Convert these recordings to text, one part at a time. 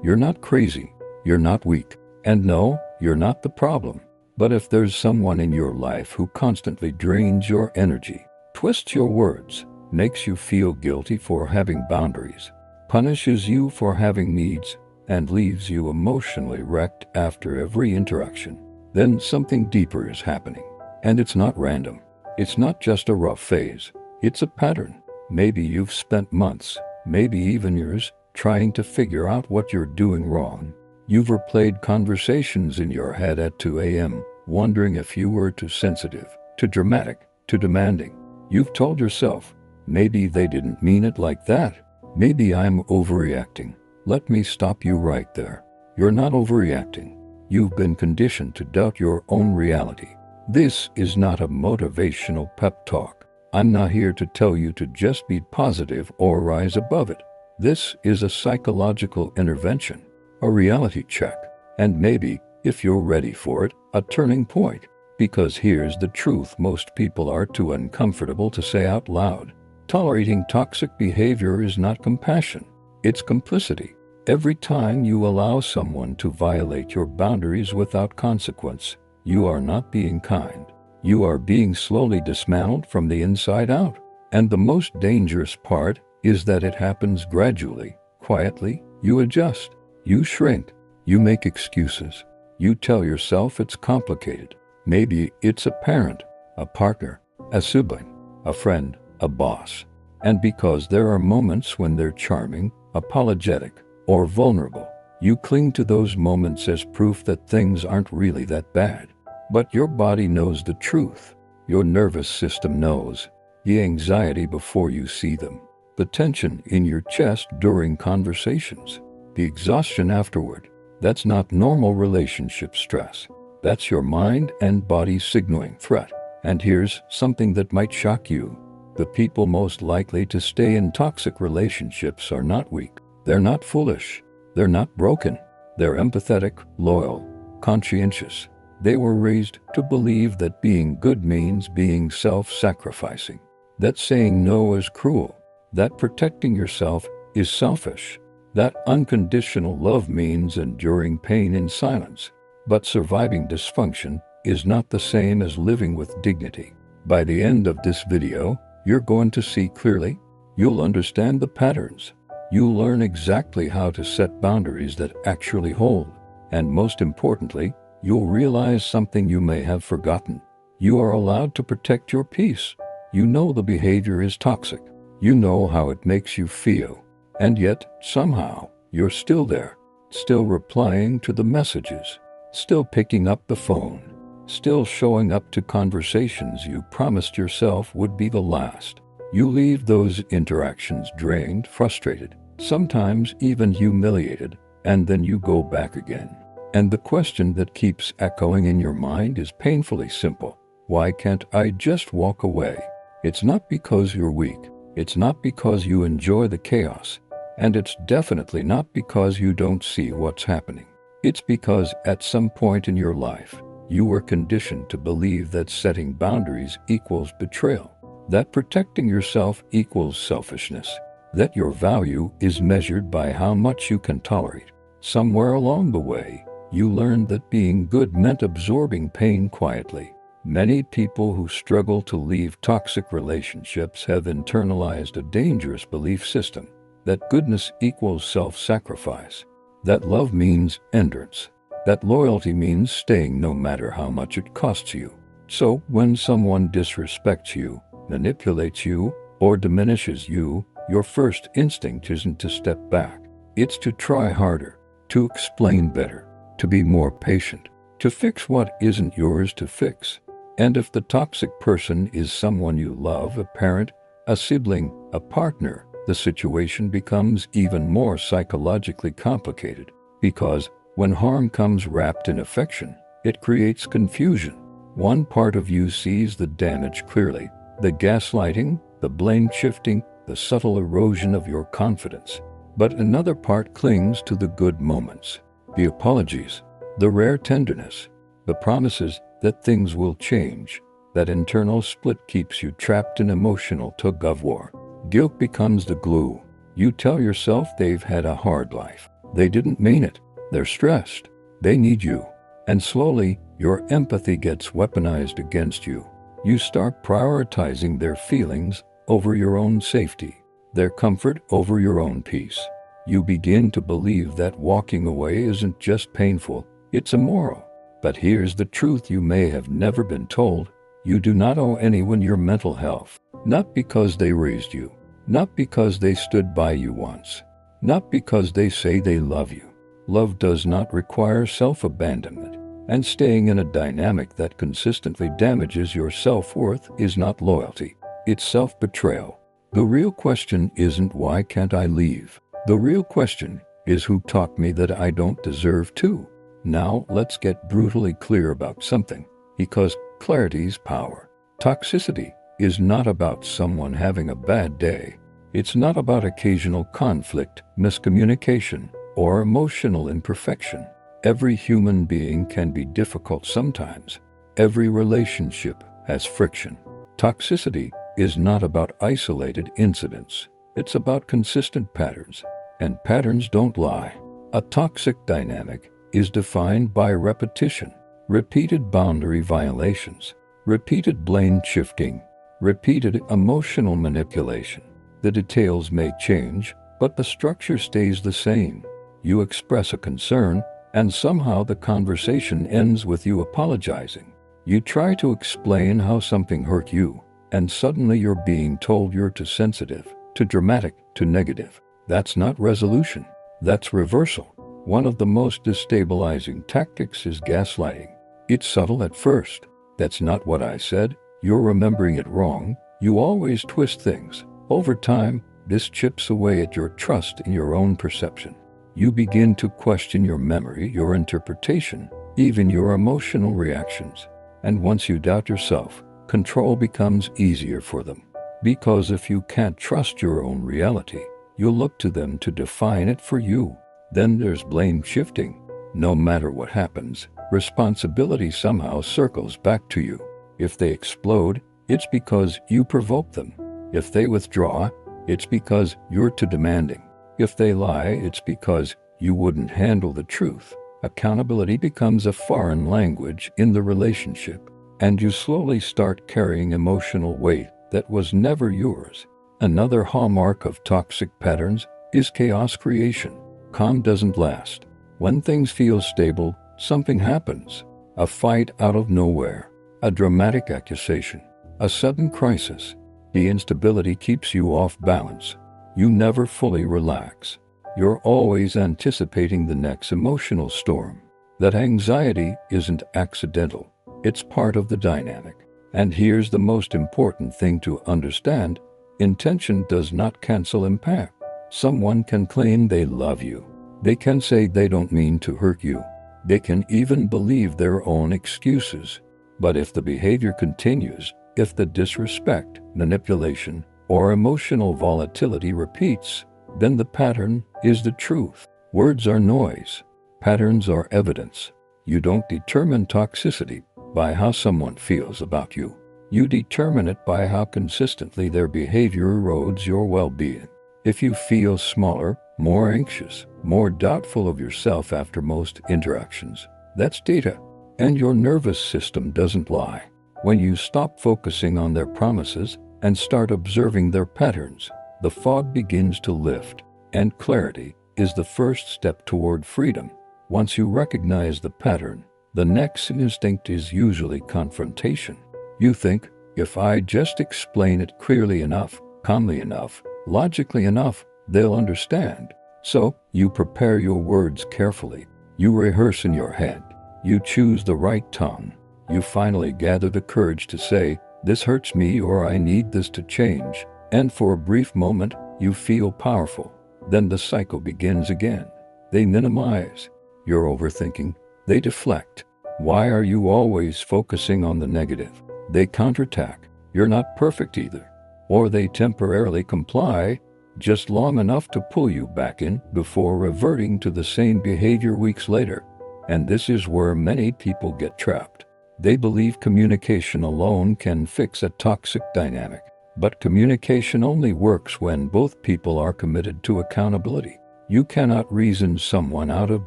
You're not crazy. You're not weak. And no, you're not the problem. But if there's someone in your life who constantly drains your energy, twists your words, makes you feel guilty for having boundaries, punishes you for having needs, and leaves you emotionally wrecked after every interaction, then something deeper is happening. And it's not random. It's not just a rough phase. It's a pattern. Maybe you've spent months, maybe even years, trying to figure out what you're doing wrong. You've replayed conversations in your head at 2 a.m., wondering if you were too sensitive, too dramatic, too demanding. You've told yourself, maybe they didn't mean it like that. Maybe I'm overreacting. Let me stop you right there. You're not overreacting. You've been conditioned to doubt your own reality. This is not a motivational pep talk. I'm not here to tell you to just be positive or rise above it. This is a psychological intervention, a reality check, and maybe, if you're ready for it, a turning point. Because here's the truth most people are too uncomfortable to say out loud. Tolerating toxic behavior is not compassion. It's complicity. Every time you allow someone to violate your boundaries without consequence, you are not being kind. You are being slowly dismantled from the inside out. And the most dangerous part is that it happens gradually, quietly. You adjust. You shrink. You make excuses. You tell yourself it's complicated. Maybe it's a parent, a partner, a sibling, a friend, a boss. And because there are moments when they're charming, apologetic, or vulnerable, you cling to those moments as proof that things aren't really that bad. But your body knows the truth. Your nervous system knows. The anxiety before you see them. The tension in your chest during conversations. The exhaustion afterward. That's not normal relationship stress. That's your mind and body signaling threat. And here's something that might shock you. The people most likely to stay in toxic relationships are not weak. They're not foolish. They're not broken. They're empathetic, loyal, conscientious. They were raised to believe that being good means being self-sacrificing. That saying no is cruel. That protecting yourself is selfish. That unconditional love means enduring pain in silence. But surviving dysfunction is not the same as living with dignity. By the end of this video, you're going to see clearly. You'll understand the patterns. You'll learn exactly how to set boundaries that actually hold. And most importantly, you'll realize something you may have forgotten. You are allowed to protect your peace. You know the behavior is toxic. You know how it makes you feel. And yet, somehow, you're still there. Still replying to the messages. Still picking up the phone. Still showing up to conversations you promised yourself would be the last. You leave those interactions drained, frustrated, sometimes even humiliated, and then you go back again. And the question that keeps echoing in your mind is painfully simple. Why can't I just walk away? It's not because you're weak. It's not because you enjoy the chaos. And it's definitely not because you don't see what's happening. It's because at some point in your life, you were conditioned to believe that setting boundaries equals betrayal, that protecting yourself equals selfishness, that your value is measured by how much you can tolerate. Somewhere along the way, you learned that being good meant absorbing pain quietly. Many people who struggle to leave toxic relationships have internalized a dangerous belief system, that goodness equals self-sacrifice, that love means endurance, that loyalty means staying no matter how much it costs you. So when someone disrespects you, manipulates you, or diminishes you, your first instinct isn't to step back. It's to try harder, to explain better, to be more patient, to fix what isn't yours to fix. And if the toxic person is someone you love, a parent, a sibling, a partner, the situation becomes even more psychologically complicated. Because when harm comes wrapped in affection, it creates confusion. One part of you sees the damage clearly, the gaslighting, the blame shifting, the subtle erosion of your confidence. But another part clings to the good moments, the apologies, the rare tenderness, the promises that things will change. That internal split keeps you trapped in emotional tug-of-war. Guilt becomes the glue. You tell yourself they've had a hard life. They didn't mean it. They're stressed. They need you. And slowly, your empathy gets weaponized against you. You start prioritizing their feelings over your own safety, their comfort over your own peace. You begin to believe that walking away isn't just painful, it's immoral. But here's the truth you may have never been told. You do not owe anyone your mental health. Not because they raised you. Not because they stood by you once. Not because they say they love you. Love does not require self-abandonment. And staying in a dynamic that consistently damages your self-worth is not loyalty. It's self-betrayal. The real question isn't why can't I leave? The real question is who taught me that I don't deserve to? Now let's get brutally clear about something, because clarity's power. Toxicity is not about someone having a bad day. It's not about occasional conflict, miscommunication, or emotional imperfection. Every human being can be difficult sometimes. Every relationship has friction. Toxicity is not about isolated incidents. It's about consistent patterns. And patterns don't lie. A toxic dynamic is defined by repetition, repeated boundary violations, repeated blame shifting, repeated emotional manipulation. The details may change, but the structure stays the same. You express a concern, and somehow the conversation ends with you apologizing. You try to explain how something hurt you, and suddenly you're being told you're too sensitive, too dramatic, too negative. That's not resolution. That's reversal. One of the most destabilizing tactics is gaslighting. It's subtle at first. That's not what I said. You're remembering it wrong. You always twist things. Over time, this chips away at your trust in your own perception. You begin to question your memory, your interpretation, even your emotional reactions. And once you doubt yourself, control becomes easier for them. Because if you can't trust your own reality, you'll look to them to define it for you. Then there's blame shifting. No matter what happens, responsibility somehow circles back to you. If they explode, it's because you provoked them. If they withdraw, it's because you're too demanding. If they lie, it's because you wouldn't handle the truth. Accountability becomes a foreign language in the relationship, and you slowly start carrying emotional weight that was never yours. Another hallmark of toxic patterns is chaos creation. Calm doesn't last. When things feel stable, something happens. A fight out of nowhere, a dramatic accusation, a sudden crisis. The instability keeps you off balance. You never fully relax. You're always anticipating the next emotional storm. That anxiety isn't accidental. It's part of the dynamic. And here's the most important thing to understand. Intention does not cancel impact. Someone can claim they love you. They can say they don't mean to hurt you. They can even believe their own excuses. But if the behavior continues, if the disrespect, manipulation, or emotional volatility repeats, then the pattern is the truth. Words are noise. Patterns are evidence. You don't determine toxicity by how someone feels about you. You determine it by how consistently their behavior erodes your well-being. If you feel smaller, more anxious, more doubtful of yourself after most interactions, that's data. And your nervous system doesn't lie. When you stop focusing on their promises and start observing their patterns, the fog begins to lift. And clarity is the first step toward freedom. Once you recognize the pattern, the next instinct is usually confrontation. You think, if I just explain it clearly enough, calmly enough, logically enough, they'll understand. So, you prepare your words carefully. You rehearse in your head. You choose the right tone. You finally gather the courage to say, this hurts me or I need this to change. And for a brief moment, you feel powerful. Then the cycle begins again. They minimize. You're overthinking. They deflect. Why are you always focusing on the negative? They counterattack. You're not perfect either. Or they temporarily comply, just long enough to pull you back in before reverting to the same behavior weeks later. And this is where many people get trapped. They believe communication alone can fix a toxic dynamic. But communication only works when both people are committed to accountability. You cannot reason someone out of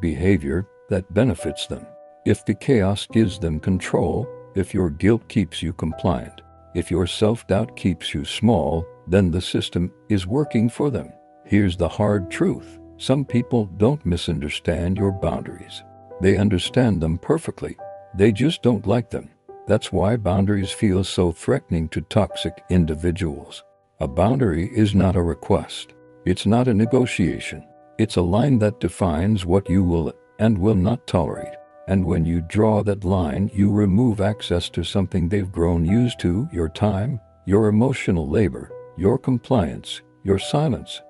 behavior that benefits them. If the chaos gives them control, if your guilt keeps you compliant, if your self-doubt keeps you small, then the system is working for them. Here's the hard truth. Some people don't misunderstand your boundaries. They understand them perfectly. They just don't like them. That's why boundaries feel so threatening to toxic individuals. A boundary is not a request. It's not a negotiation. It's a line that defines what you will and will not tolerate. And when you draw that line, you remove access to something they've grown used to: your time, your emotional labor, your compliance, your silence.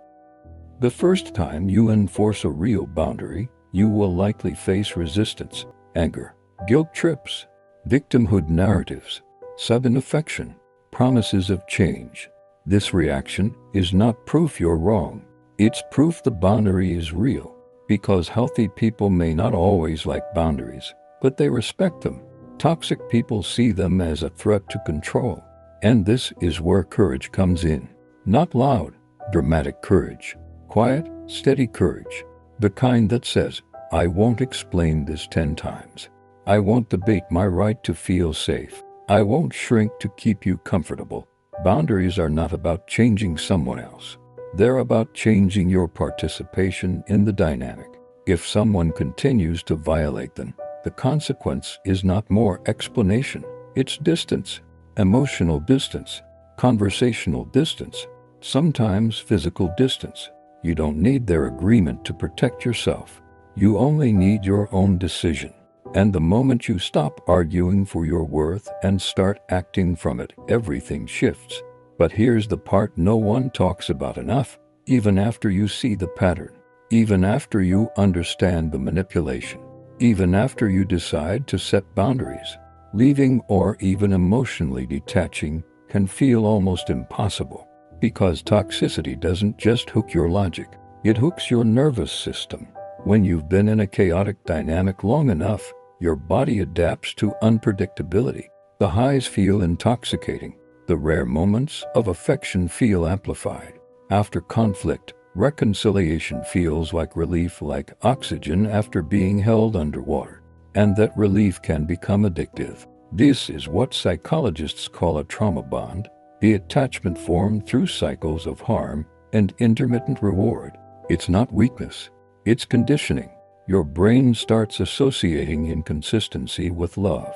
The first time you enforce a real boundary, you will likely face resistance, anger, guilt trips, victimhood narratives, sudden affection, promises of change. This reaction is not proof you're wrong. It's proof the boundary is real. Because healthy people may not always like boundaries, but they respect them. Toxic people see them as a threat to control. And this is where courage comes in. Not loud, dramatic courage. Quiet, steady courage. The kind that says, I won't explain this 10 times. I won't debate my right to feel safe. I won't shrink to keep you comfortable. Boundaries are not about changing someone else. They're about changing your participation in the dynamic. If someone continues to violate them, the consequence is not more explanation. It's distance, emotional distance, conversational distance, sometimes physical distance. You don't need their agreement to protect yourself. You only need your own decision. And the moment you stop arguing for your worth and start acting from it, everything shifts. But here's the part no one talks about enough. Even after you see the pattern, even after you understand the manipulation, even after you decide to set boundaries, leaving or even emotionally detaching can feel almost impossible. Because toxicity doesn't just hook your logic, it hooks your nervous system. When you've been in a chaotic dynamic long enough, your body adapts to unpredictability. The highs feel intoxicating. The rare moments of affection feel amplified. After conflict, reconciliation feels like relief, like oxygen after being held underwater. And that relief can become addictive. This is what psychologists call a trauma bond, the attachment formed through cycles of harm and intermittent reward. It's not weakness, it's conditioning. Your brain starts associating inconsistency with love,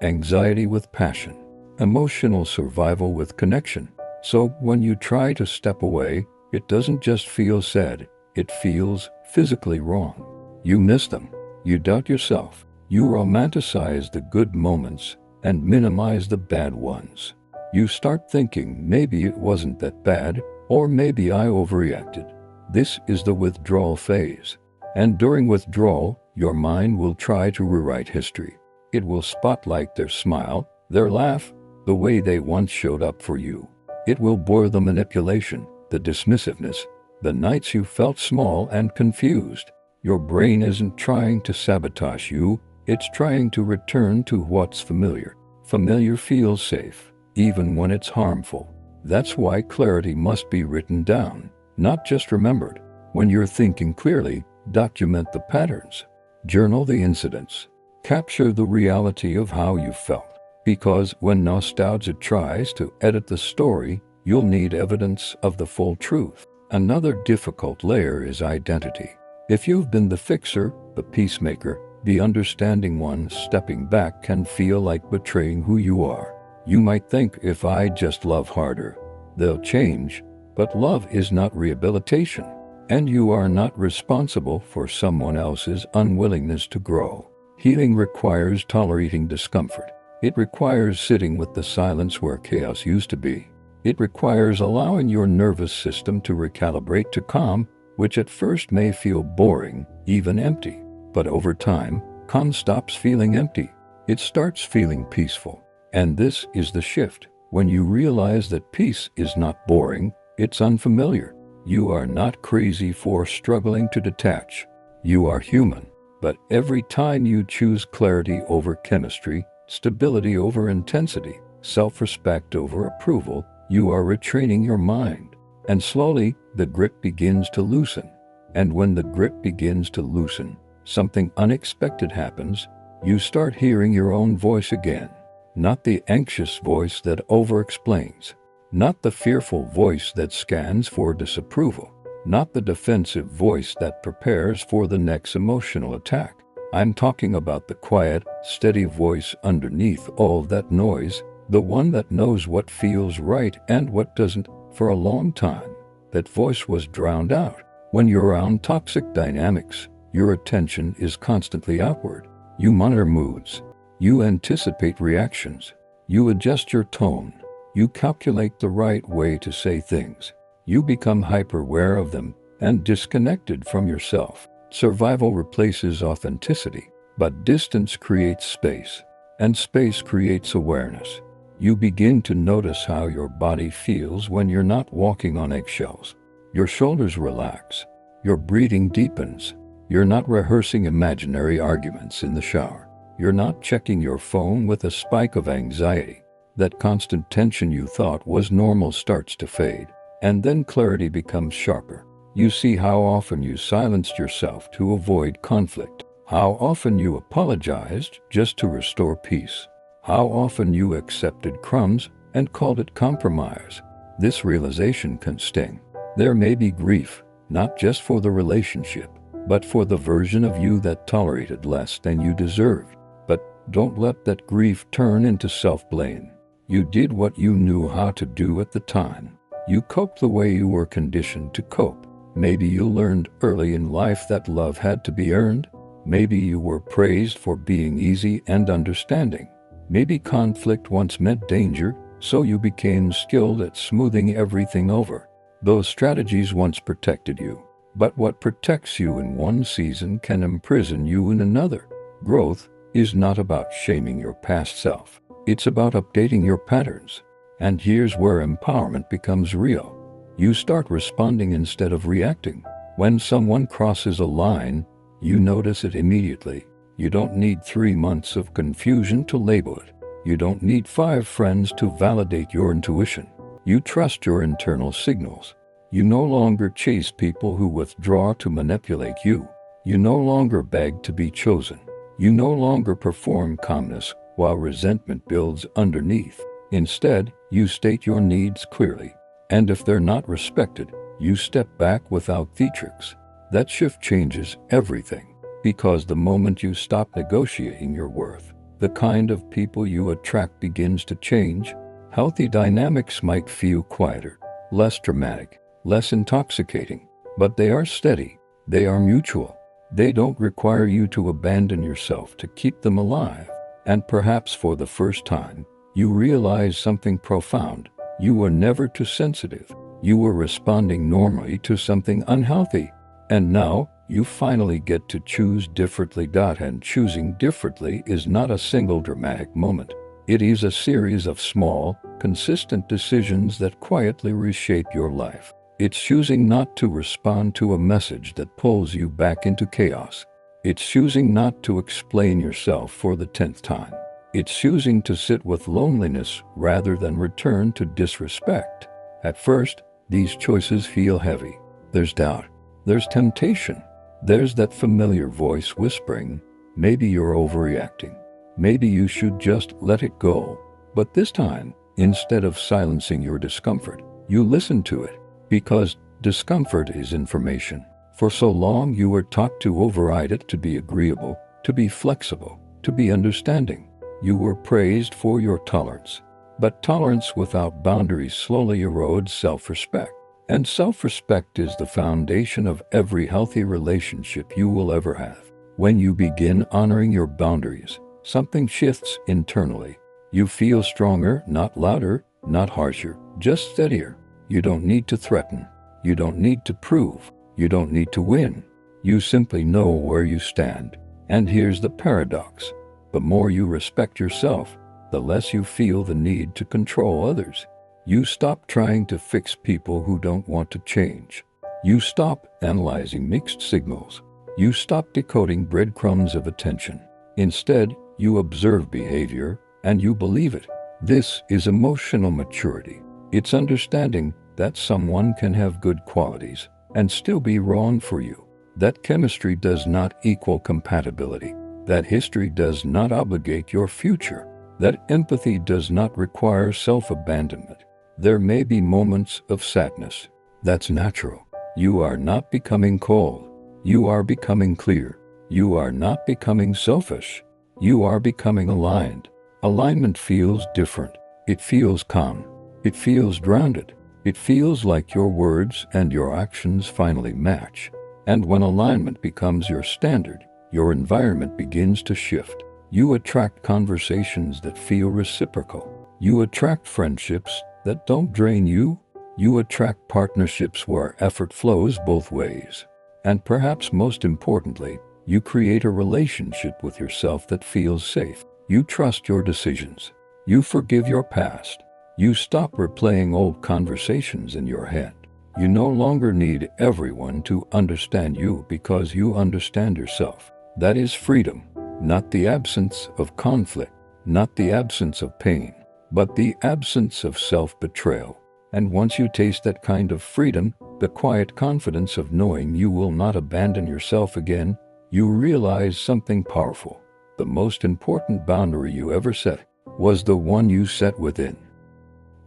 anxiety with passion, emotional survival with connection. So when you try to step away, it doesn't just feel sad, it feels physically wrong. You miss them, you doubt yourself, you romanticize the good moments and minimize the bad ones. You start thinking, maybe it wasn't that bad, or maybe I overreacted. This is the withdrawal phase. And during withdrawal, your mind will try to rewrite history. It will spotlight their smile, their laugh, the way they once showed up for you. It will bore the manipulation, the dismissiveness, the nights you felt small and confused. Your brain isn't trying to sabotage you, it's trying to return to what's familiar. Familiar feels safe, even when it's harmful. That's why clarity must be written down, not just remembered. When you're thinking clearly, document the patterns. Journal the incidents. Capture the reality of how you felt. Because when nostalgia tries to edit the story, you'll need evidence of the full truth. Another difficult layer is identity. If you've been the fixer, the peacemaker, the understanding one, stepping back can feel like betraying who you are. You might think, if I just love harder, they'll change. But love is not rehabilitation. And you are not responsible for someone else's unwillingness to grow. Healing requires tolerating discomfort. It requires sitting with the silence where chaos used to be. It requires allowing your nervous system to recalibrate to calm, which at first may feel boring, even empty. But over time, calm stops feeling empty. It starts feeling peaceful. And this is the shift. When you realize that peace is not boring, it's unfamiliar. You are not crazy for struggling to detach. You are human. But every time you choose clarity over chemistry, stability over intensity, self-respect over approval, you are retraining your mind. And slowly, the grip begins to loosen. And when the grip begins to loosen, something unexpected happens. You start hearing your own voice again. Not the anxious voice that over-explains. Not the fearful voice that scans for disapproval. Not the defensive voice that prepares for the next emotional attack. I'm talking about the quiet, steady voice underneath all that noise, the one that knows what feels right and what doesn't. For a long time, that voice was drowned out. When you're around toxic dynamics, your attention is constantly outward. You monitor moods. You anticipate reactions. You adjust your tone. You calculate the right way to say things. You become hyper-aware of them and disconnected from yourself. Survival replaces authenticity, but distance creates space, and space creates awareness. You begin to notice how your body feels when you're not walking on eggshells. Your shoulders relax. Your breathing deepens. You're not rehearsing imaginary arguments in the shower. You're not checking your phone with a spike of anxiety. That constant tension you thought was normal starts to fade, and then clarity becomes sharper. You see how often you silenced yourself to avoid conflict, how often you apologized just to restore peace, how often you accepted crumbs and called it compromise. This realization can sting. There may be grief, not just for the relationship, but for the version of you that tolerated less than you deserved. But don't let that grief turn into self-blame. You did what you knew how to do at the time. You coped the way you were conditioned to cope. Maybe you learned early in life that love had to be earned. Maybe you were praised for being easy and understanding. Maybe conflict once meant danger, so you became skilled at smoothing everything over. Those strategies once protected you, but what protects you in one season can imprison you in another. Growth is not about shaming your past self. It's about updating your patterns. And here's where empowerment becomes real. You start responding instead of reacting. When someone crosses a line, you notice it immediately. You don't need 3 months of confusion to label it. You don't need 5 friends to validate your intuition. You trust your internal signals. You no longer chase people who withdraw to manipulate you. You no longer beg to be chosen. You no longer perform calmness while resentment builds underneath. Instead, you state your needs clearly. And if they're not respected, you step back without theatrics. That shift changes everything, because the moment you stop negotiating your worth, the kind of people you attract begins to change. Healthy dynamics might feel quieter, less dramatic, less intoxicating, but they are steady. They are mutual. They don't require you to abandon yourself to keep them alive. And perhaps for the first time, you realize something profound. You were never too sensitive. You were responding normally to something unhealthy. And now, you finally get to choose differently. And choosing differently is not a single dramatic moment. It is a series of small, consistent decisions that quietly reshape your life. It's choosing not to respond to a message that pulls you back into chaos. It's choosing not to explain yourself for the 10th time. It's choosing to sit with loneliness rather than return to disrespect. At first, these choices feel heavy. There's doubt. There's temptation. There's that familiar voice whispering, maybe you're overreacting. Maybe you should just let it go. But this time, instead of silencing your discomfort, you listen to it. Because discomfort is information. For so long you were taught to override it, to be agreeable, to be flexible, to be understanding. You were praised for your tolerance. But tolerance without boundaries slowly erodes self-respect. And self-respect is the foundation of every healthy relationship you will ever have. When you begin honoring your boundaries, something shifts internally. You feel stronger, not louder, not harsher, just steadier. You don't need to threaten. You don't need to prove. You don't need to win. You simply know where you stand. And here's the paradox. The more you respect yourself, the less you feel the need to control others. You stop trying to fix people who don't want to change. You stop analyzing mixed signals. You stop decoding breadcrumbs of attention. Instead, you observe behavior and you believe it. This is emotional maturity. It's understanding that someone can have good qualities, and still be wrong for you. That chemistry does not equal compatibility. That history does not obligate your future. That empathy does not require self-abandonment. There may be moments of sadness. That's natural. You are not becoming cold. You are becoming clear. You are not becoming selfish. You are becoming aligned. Alignment feels different. It feels calm. It feels grounded. It feels like your words and your actions finally match. And when alignment becomes your standard, your environment begins to shift. You attract conversations that feel reciprocal. You attract friendships that don't drain you. You attract partnerships where effort flows both ways. And perhaps most importantly, you create a relationship with yourself that feels safe. You trust your decisions. You forgive your past. You stop replaying old conversations in your head. You no longer need everyone to understand you because you understand yourself. That is freedom, not the absence of conflict, not the absence of pain, but the absence of self-betrayal. And once you taste that kind of freedom, the quiet confidence of knowing you will not abandon yourself again, you realize something powerful. The most important boundary you ever set was the one you set within.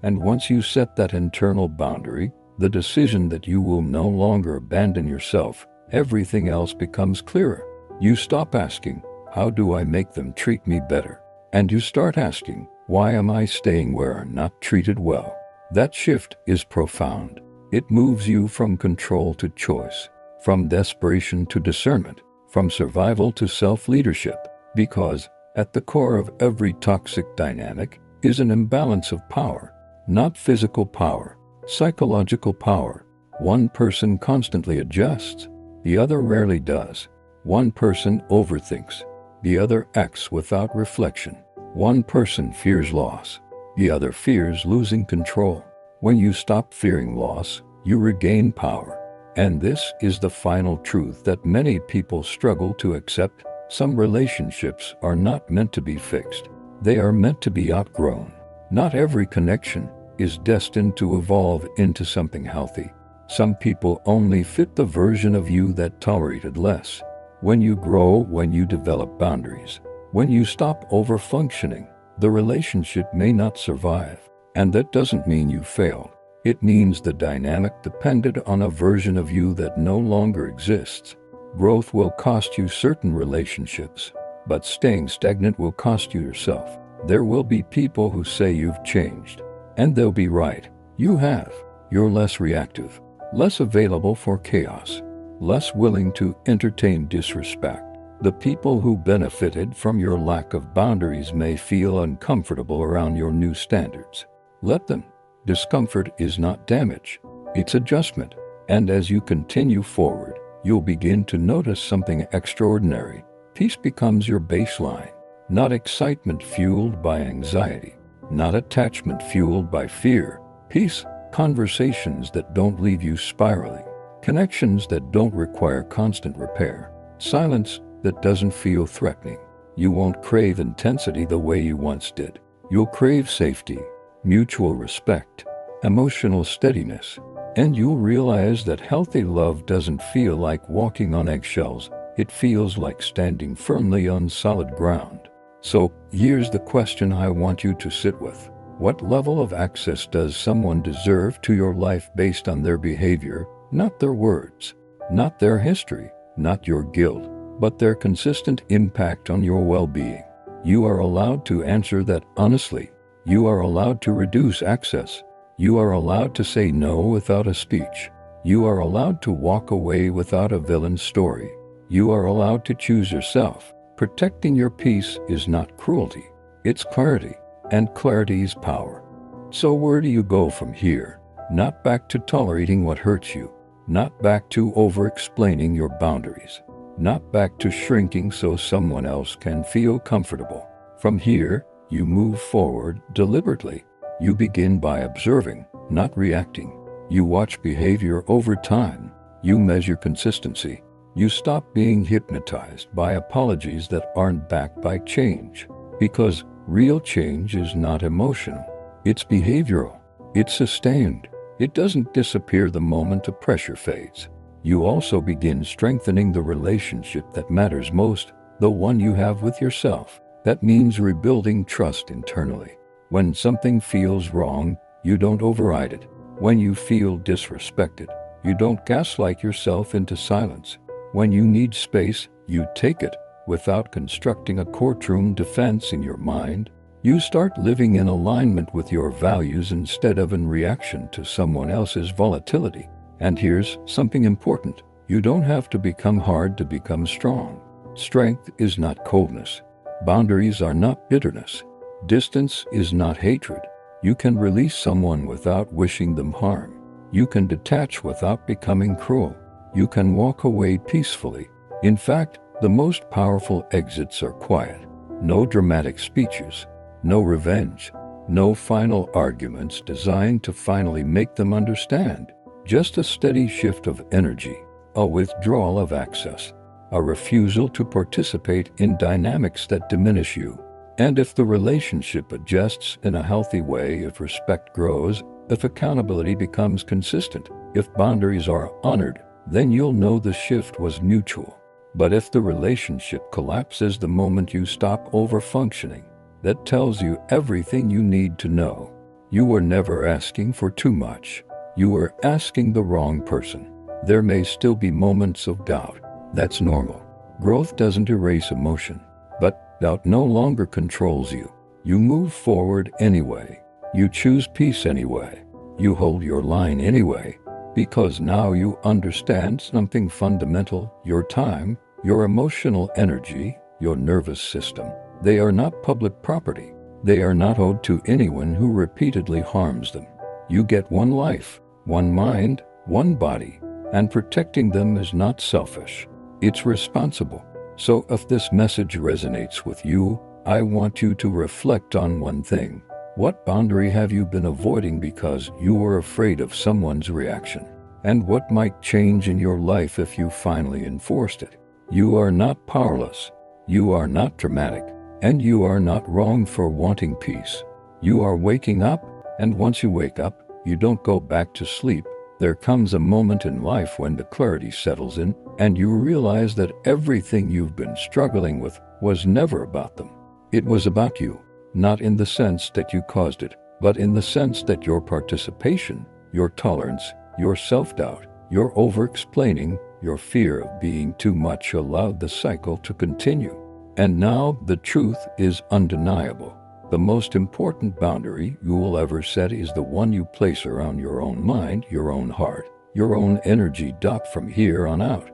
And once you set that internal boundary, the decision that you will no longer abandon yourself, everything else becomes clearer. You stop asking, how do I make them treat me better? And you start asking, why am I staying where I'm not treated well? That shift is profound. It moves you from control to choice, from desperation to discernment, from survival to self-leadership, because at the core of every toxic dynamic is an imbalance of power, not physical power, psychological power. One person constantly adjusts, the other rarely does. One person overthinks, the other acts without reflection. One person fears loss, the other fears losing control. When you stop fearing loss, you regain power. And this is the final truth that many people struggle to accept. Some relationships are not meant to be fixed. They are meant to be outgrown. Not every connection is destined to evolve into something healthy. Some people only fit the version of you that tolerated less. When you grow, when you develop boundaries, when you stop over-functioning, the relationship may not survive. And that doesn't mean you failed. It means the dynamic depended on a version of you that no longer exists. Growth will cost you certain relationships, but staying stagnant will cost you yourself. There will be people who say you've changed, and they'll be right. You have. You're less reactive, less available for chaos, less willing to entertain disrespect. The people who benefited from your lack of boundaries may feel uncomfortable around your new standards. Let them. Discomfort is not damage, it's adjustment. And as you continue forward, you'll begin to notice something extraordinary. Peace becomes your baseline, not excitement fueled by anxiety, not attachment fueled by fear. Peace, conversations that don't leave you spiraling, connections that don't require constant repair, silence that doesn't feel threatening. You won't crave intensity the way you once did. You'll crave safety, mutual respect, emotional steadiness, and you'll realize that healthy love doesn't feel like walking on eggshells. It feels like standing firmly on solid ground. So, here's the question I want you to sit with. What level of access does someone deserve to your life based on their behavior, not their words, not their history, not your guilt, but their consistent impact on your well-being? You are allowed to answer that honestly. You are allowed to reduce access. You are allowed to say no without a speech. You are allowed to walk away without a villain story. You are allowed to choose yourself. Protecting your peace is not cruelty. It's clarity, and clarity is power. So where do you go from here? Not back to tolerating what hurts you. Not back to over-explaining your boundaries. Not back to shrinking so someone else can feel comfortable. From here, you move forward deliberately. You begin by observing, not reacting. You watch behavior over time. You measure consistency. You stop being hypnotized by apologies that aren't backed by change. Because real change is not emotional. It's behavioral. It's sustained. It doesn't disappear the moment the pressure fades. You also begin strengthening the relationship that matters most, the one you have with yourself. That means rebuilding trust internally. When something feels wrong, you don't override it. When you feel disrespected, you don't gaslight yourself into silence. When you need space, you take it without constructing a courtroom defense in your mind. You start living in alignment with your values instead of in reaction to someone else's volatility. And here's something important. You don't have to become hard to become strong. Strength is not coldness. Boundaries are not bitterness. Distance is not hatred. You can release someone without wishing them harm. You can detach without becoming cruel. You can walk away peacefully. In fact, the most powerful exits are quiet. No dramatic speeches. No revenge. No final arguments designed to finally make them understand. Just a steady shift of energy, a withdrawal of access, a refusal to participate in dynamics that diminish you. And if the relationship adjusts in a healthy way, if respect grows, if accountability becomes consistent, if boundaries are honored, then you'll know the shift was mutual. But if the relationship collapses the moment you stop over-functioning, that tells you everything you need to know. You were never asking for too much. You were asking the wrong person. There may still be moments of doubt. That's normal. Growth doesn't erase emotion, but doubt no longer controls you. You move forward anyway. You choose peace anyway. You hold your line anyway, because now you understand something fundamental. Your time, your emotional energy, your nervous system, they are not public property. They are not owed to anyone who repeatedly harms them. You get one life, one mind, one body, and protecting them is not selfish. It's responsible. So if this message resonates with you, I want you to reflect on one thing. What boundary have you been avoiding because you were afraid of someone's reaction? And what might change in your life if you finally enforced it? You are not powerless. You are not dramatic. And you are not wrong for wanting peace. You are waking up, and once you wake up, you don't go back to sleep. There comes a moment in life when the clarity settles in, and you realize that everything you've been struggling with was never about them. It was about you, not in the sense that you caused it, but in the sense that your participation, your tolerance, your self-doubt, your over-explaining, your fear of being too much allowed the cycle to continue. And now the truth is undeniable. The most important boundary you will ever set is the one you place around your own mind, your own heart, your own energy. From here on out,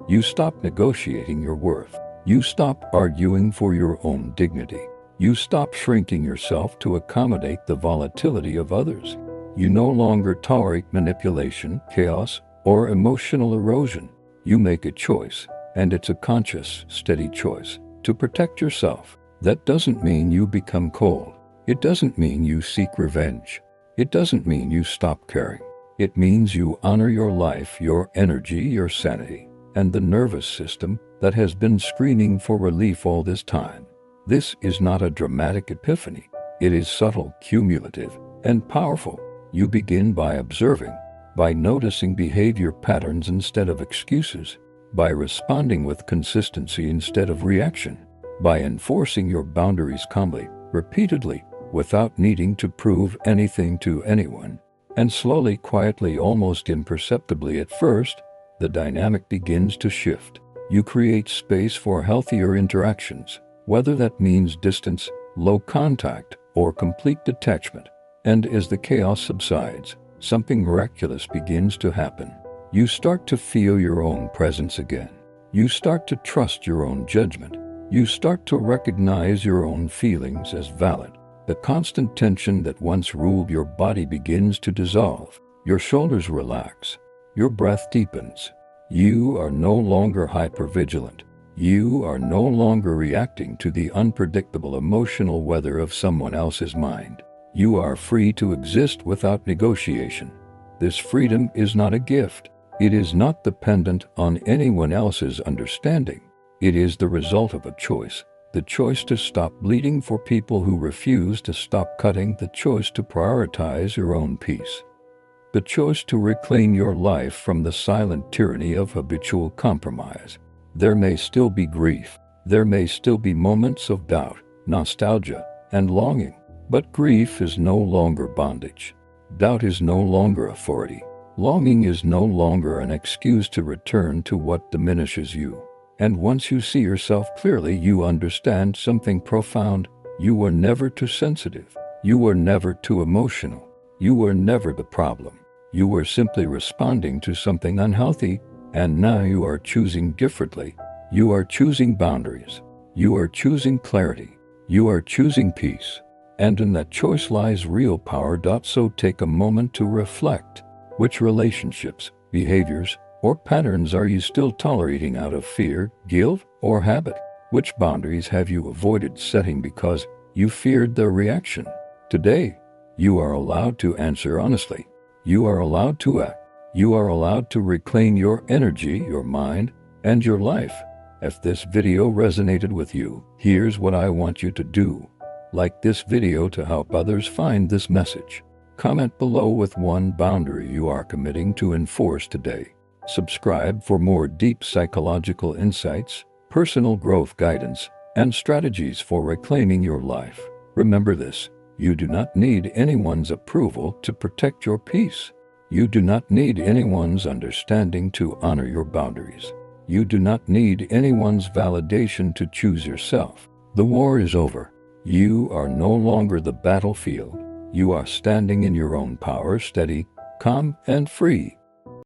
you stop negotiating your worth. You stop arguing for your own dignity. You stop shrinking yourself to accommodate the volatility of others. You no longer tolerate manipulation, chaos, or emotional erosion. You make a choice, and it's a conscious, steady choice, to protect yourself. That doesn't mean you become cold. It doesn't mean you seek revenge. It doesn't mean you stop caring. It means you honor your life, your energy, your sanity, and the nervous system that has been screaming for relief all this time. This is not a dramatic epiphany. It is subtle, cumulative, and powerful. You begin by observing, by noticing behavior patterns instead of excuses, by responding with consistency instead of reaction, by enforcing your boundaries calmly, repeatedly, without needing to prove anything to anyone. And slowly, quietly, almost imperceptibly at first, the dynamic begins to shift. You create space for healthier interactions, whether that means distance, low contact, or complete detachment. And as the chaos subsides, something miraculous begins to happen. You start to feel your own presence again. You start to trust your own judgment. You start to recognize your own feelings as valid. The constant tension that once ruled your body begins to dissolve. Your shoulders relax. Your breath deepens. You are no longer hypervigilant. You are no longer reacting to the unpredictable emotional weather of someone else's mind. You are free to exist without negotiation. This freedom is not a gift. It is not dependent on anyone else's understanding. It is the result of a choice. The choice to stop bleeding for people who refuse to stop cutting. The choice to prioritize your own peace. the choice to reclaim your life from the silent tyranny of habitual compromise. There may still be grief. There may still be moments of doubt, nostalgia, and longing. But grief is no longer bondage. Doubt is no longer authority. Longing is no longer an excuse to return to what diminishes you. And once you see yourself clearly, you understand something profound. You were never too sensitive. You were never too emotional. You were never the problem. You were simply responding to something unhealthy, and now you are choosing differently. You are choosing boundaries. You are choosing clarity. You are choosing peace. And in that choice lies real power. So take a moment to reflect. Which relationships, behaviors, or patterns are you still tolerating out of fear, guilt, or habit? Which boundaries have you avoided setting because you feared their reaction? Today, you are allowed to answer honestly. You are allowed to act. You are allowed to reclaim your energy, your mind, and your life. If this video resonated with you, here's what I want you to do. Like this video to help others find this message. Comment below with one boundary you are committing to enforce today. Subscribe for more deep psychological insights, personal growth guidance, and strategies for reclaiming your life. Remember this, you do not need anyone's approval to protect your peace. You do not need anyone's understanding to honor your boundaries. You do not need anyone's validation to choose yourself. The war is over. You are no longer the battlefield. You are standing in your own power, steady, calm, and free.